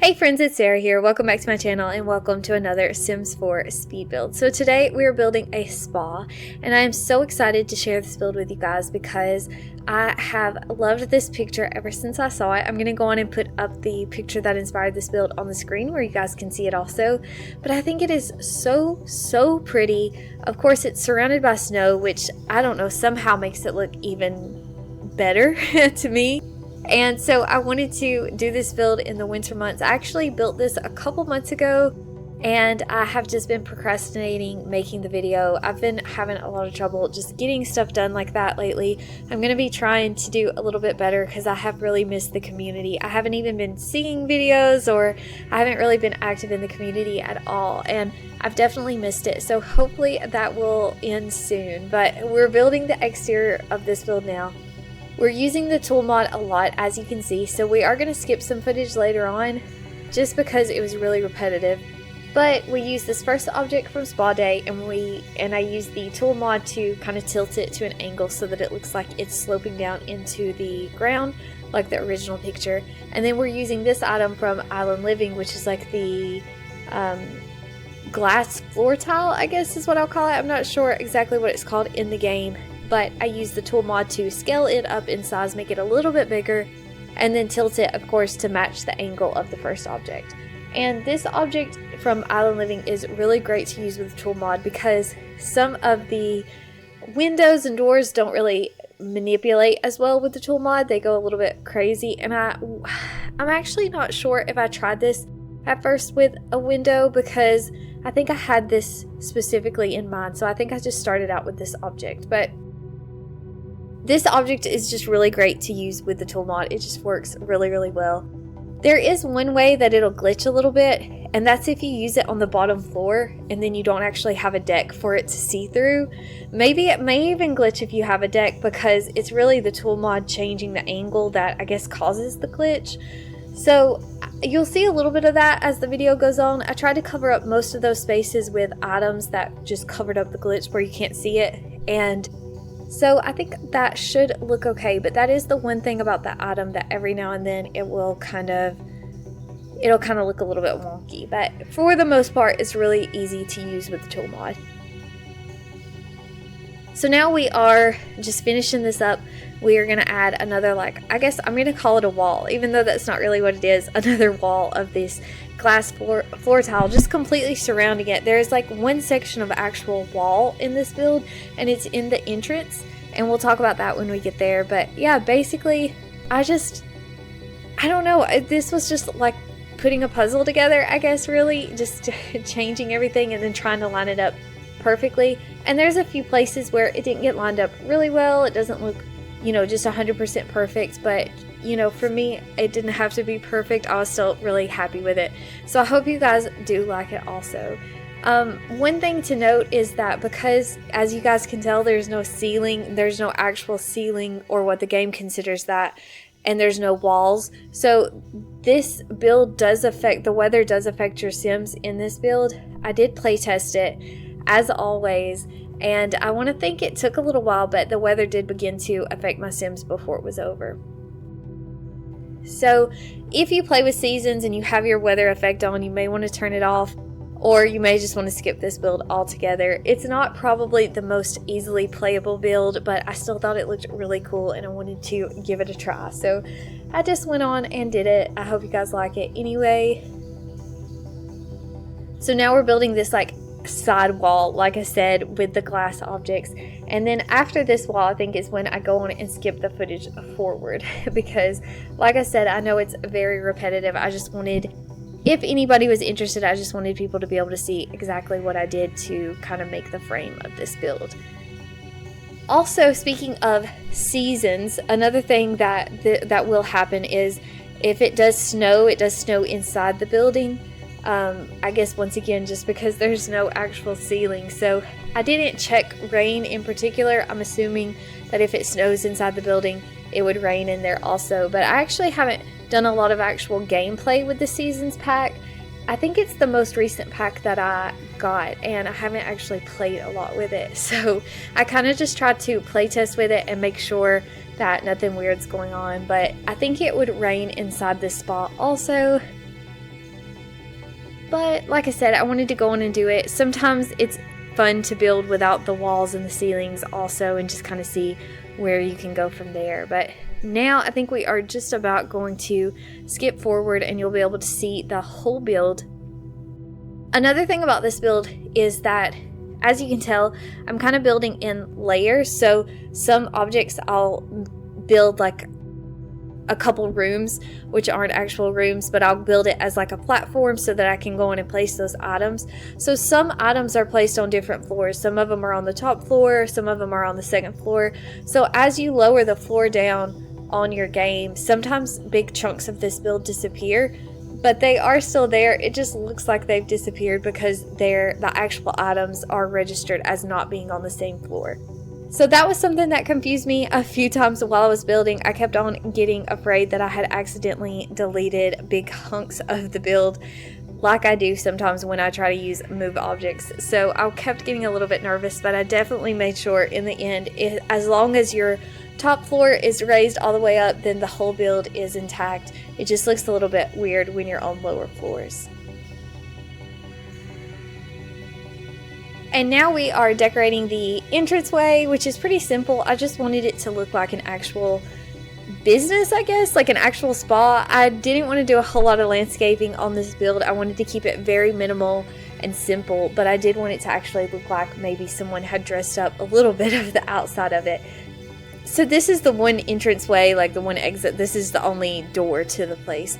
Hey friends, it's Sarah here. Welcome back to my channel and welcome to another Sims 4 speed build. So today we are building a spa and I am so excited to share this build with you guys because I have loved this picture ever since I saw it. I'm going to go on and put up the picture that inspired this build on the screen where you guys can see it also. But I think it is so pretty. Of course, it's surrounded by snow, which I don't know, somehow makes it look even better to me. And so I wanted to do this build in the winter months. I actually built this a couple months ago and I have just been procrastinating making the video. I've been having a lot of trouble just getting stuff done like that lately. I'm going to be trying to do a little bit better because I have really missed the community. I haven't even been seeing videos, or I haven't really been active in the community at all, and I've definitely missed it. So hopefully that will end soon. But we're building the exterior of this build now. We're using the tool mod a lot, as you can see, so we are going to skip some footage later on just because it was really repetitive. But we use this first object from Spa Day and I use the tool mod to kind of tilt it to an angle so that it looks like it's sloping down into the ground like the original picture. And then we're using this item from Island Living, which is like the glass floor tile, I guess is what I'll call it. I'm not sure exactly what it's called in the game, but I use the tool mod to scale it up in size, make it a little bit bigger, and then tilt it, of course, to match the angle of the first object. And this object from Island Living is really great to use with the tool mod because some of the windows and doors don't really manipulate as well with the tool mod. They go a little bit crazy, and I'm actually not sure if I tried this at first with a window because I think I had this specifically in mind, so I think I just started out with this object. But this object is just really great to use with the tool mod. It just works really well. There is one way that it'll glitch a little bit, and that's if you use it on the bottom floor and then you don't actually have a deck for it to see through. Maybe it may even glitch if you have a deck because it's really the tool mod changing the angle that I guess causes the glitch. So you'll see a little bit of that as the video goes on. I tried to cover up most of those spaces with items that just covered up the glitch where you can't see it, and so I think that should look okay. But that is the one thing about that item, that every now and then it'll kind of look a little bit wonky, but for the most part it's really easy to use with the tool mod. So now we are just finishing this up. We are going to add another, I guess I'm going to call it a wall, even though that's not really what it is, another wall of this glass floor tile just completely surrounding it. There's like one section of actual wall in this build and it's in the entrance, and we'll talk about that when we get there. But yeah, basically I don't know, this was just like putting a puzzle together, I guess, really just changing everything and then trying to line it up perfectly. And there's a few places where it didn't get lined up really well. It doesn't look, just 100% perfect, but for me it didn't have to be perfect. I was still really happy with it, so I hope you guys do like it also. One thing to note is that because, as you guys can tell, there's no ceiling, there's no actual ceiling or what the game considers that, and there's no walls, so this build does affect, the weather does affect your Sims in this build. I did play test it as always, and I want to think it took a little while, but the weather did begin to affect my Sims before it was over. So if you play with seasons and you have your weather effect on, you may want to turn it off, or you may just want to skip this build altogether. It's not probably the most easily playable build, but I still thought it looked really cool and I wanted to give it a try. So I just went on and did it. I hope you guys like it anyway. So now we're building this side wall, like I said, with the glass objects, and then after this wall I think is when I go on and skip the footage forward because, like I said, I know it's very repetitive. I just wanted, if anybody was interested, I just wanted people to be able to see exactly what I did to kind of make the frame of this build. Also, speaking of seasons, another thing that will happen is if it does snow inside the building. I guess once again, just because there's no actual ceiling. So I didn't check rain in particular. I'm assuming that if it snows inside the building, it would rain in there also. But I actually haven't done a lot of actual gameplay with the seasons pack. I think it's the most recent pack that I got, and I haven't actually played a lot with it. So I kind of just tried to play test with it and make sure that nothing weird's going on. But I think it would rain inside this spot also. But like I said, I wanted to go on and do it. Sometimes it's fun to build without the walls and the ceilings also, and just kind of see where you can go from there. But now I think we are just about going to skip forward and you'll be able to see the whole build. Another thing about this build is that, as you can tell, I'm kind of building in layers. So some objects I'll build like a couple rooms, which aren't actual rooms, but I'll build it as like a platform so that I can go in and place those items. So some items are placed on different floors. Some of them are on the top floor, some of them are on the second floor. So as you lower the floor down on your game, sometimes big chunks of this build disappear, but they are still there. It just looks like they've disappeared because the actual items are registered as not being on the same floor. So that was something that confused me a few times while I was building. I kept on getting afraid that I had accidentally deleted big hunks of the build, like I do sometimes when I try to use move objects. So I kept getting a little bit nervous, but I definitely made sure in the end, as long as your top floor is raised all the way up, then the whole build is intact. It just looks a little bit weird when you're on lower floors. And now we are decorating the entranceway, which is pretty simple. I just wanted it to look like an actual business, I guess, like an actual spa. I didn't want to do a whole lot of landscaping on this build. I wanted to keep it very minimal and simple, but I did want it to actually look like maybe someone had dressed up a little bit of the outside of it. So this is the one entranceway, like the one exit. This is the only door to the place.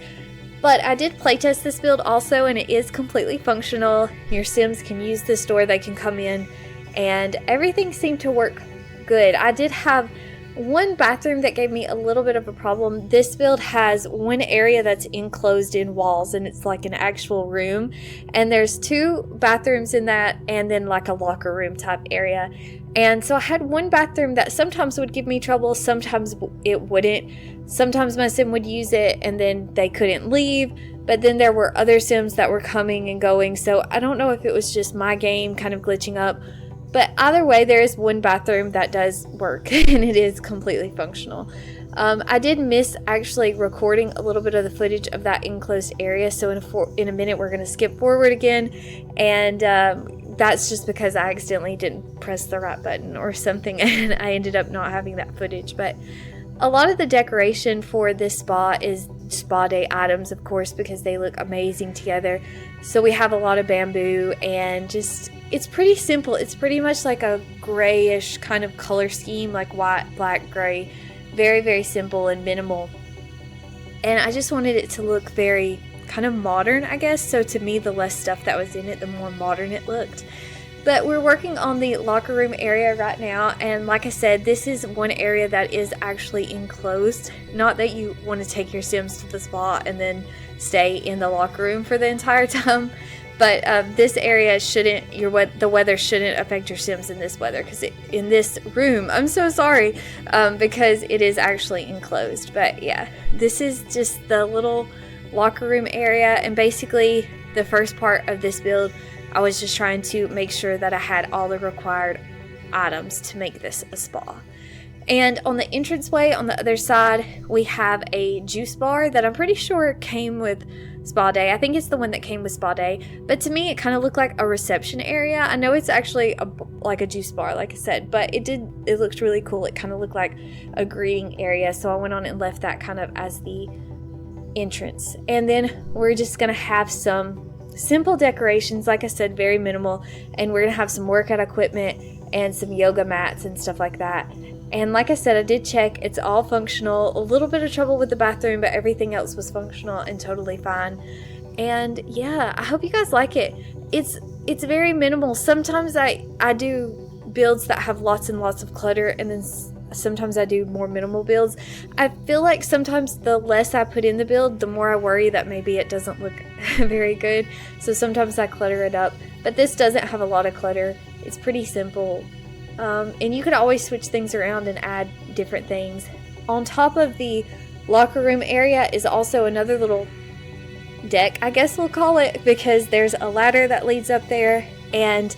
But I did playtest this build also, and it is completely functional. Your Sims can use this door, they can come in, and everything seemed to work good. I did have one bathroom that gave me a little bit of a problem. This build has one area that's enclosed in walls, and it's like an actual room, and there's 2 bathrooms in that, and then like a locker room type area. And so I had one bathroom that sometimes would give me trouble, sometimes it wouldn't. Sometimes my sim would use it and then they couldn't leave, but then there were other sims that were coming and going, so I don't know if it was just my game kind of glitching up, but either way, there is one bathroom that does work and it is completely functional. I did miss actually recording a little bit of the footage of that enclosed area, so in a minute we're going to skip forward again, and that's just because I accidentally didn't press the right button or something and I ended up not having that footage. But a lot of the decoration for this spa is spa day items, of course, because they look amazing together. So we have a lot of bamboo, and just, it's pretty simple. It's pretty much like a grayish kind of color scheme, like white, black, gray. Very, very simple and minimal. And I just wanted it to look very kind of modern, I guess. So to me, the less stuff that was in it, the more modern it looked. But we're working on the locker room area right now, and like I said, this is one area that is actually enclosed. Not that you want to take your Sims to the spa and then stay in the locker room for the entire time, but this area shouldn't, the weather shouldn't affect your Sims in this weather, because in this room, I'm so sorry, because it is actually enclosed. But yeah, this is just the little locker room area, and basically the first part of this build, I was just trying to make sure that I had all the required items to make this a spa. And on the entranceway on the other side, we have a juice bar that I'm pretty sure came with Spa Day. I think it's the one that came with Spa Day, but to me it kind of looked like a reception area. I know it's actually like a juice bar, like I said, but it looked really cool. It kind of looked like a greeting area, so I went on and left that kind of as the entrance. And then we're just gonna have some simple decorations, like I said, very minimal, and we're gonna have some workout equipment and some yoga mats and stuff like that. And like I said, I did check, it's all functional. A little bit of trouble with the bathroom, but everything else was functional and totally fine. And yeah, I hope you guys like it. It's very minimal. Sometimes I do builds that have lots and lots of clutter, and then sometimes I do more minimal builds. I feel like sometimes the less I put in the build, the more I worry that maybe it doesn't look very good. So sometimes I clutter it up, but this doesn't have a lot of clutter. It's pretty simple. And you could always switch things around and add different things. On top of the locker room area is also another little deck, I guess we'll call it, because there's a ladder that leads up there, and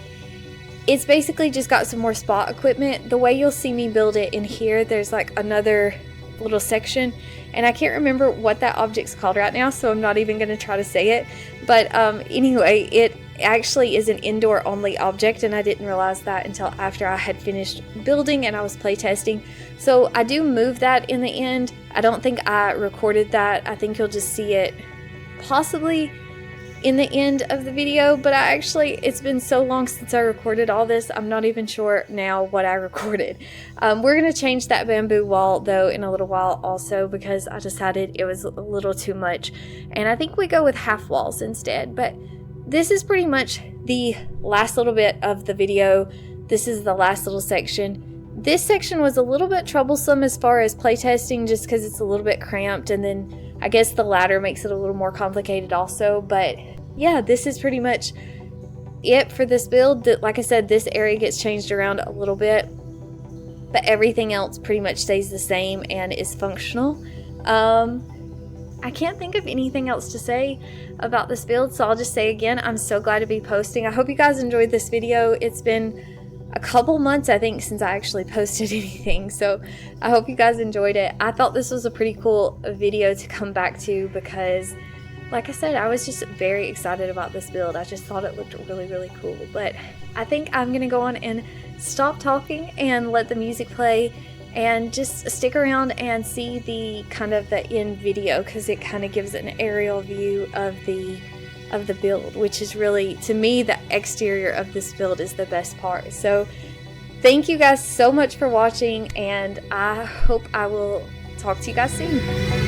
it's basically just got some more spa equipment. The way you'll see me build it in here, there's like another little section, and I can't remember what that object's called right now, so I'm not even going to try to say it, But anyway, it actually is an indoor only object, and I didn't realize that until after I had finished building and I was playtesting. So I do move that in the end. I don't think I recorded that. I think you'll just see it possibly in the end of the video, but it's been so long since I recorded all this, I'm not even sure now what I recorded. We're going to change that bamboo wall though in a little while also, because I decided it was a little too much, and I think we go with half walls instead. But this is pretty much the last little bit of the video. This is the last little section. This section was a little bit troublesome as far as playtesting, just because it's a little bit cramped, and then I guess the ladder makes it a little more complicated also. But yeah, this is pretty much it for this build. Like I said, this area gets changed around a little bit, but everything else pretty much stays the same and is functional. I can't think of anything else to say about this build, so I'll just say again, I'm so glad to be posting. I hope you guys enjoyed this video. It's been a couple months, I think, since I actually posted anything, so I hope you guys enjoyed it. I thought this was a pretty cool video to come back to because, like I said, I was just very excited about this build. I just thought it looked really, really cool. But I think I'm gonna go on and stop talking and let the music play, and just stick around and see the kind of the end video, because it kind of gives an aerial view of the build, which is really, to me, the exterior of this build is the best part. So thank you guys so much for watching, and I hope I will talk to you guys soon.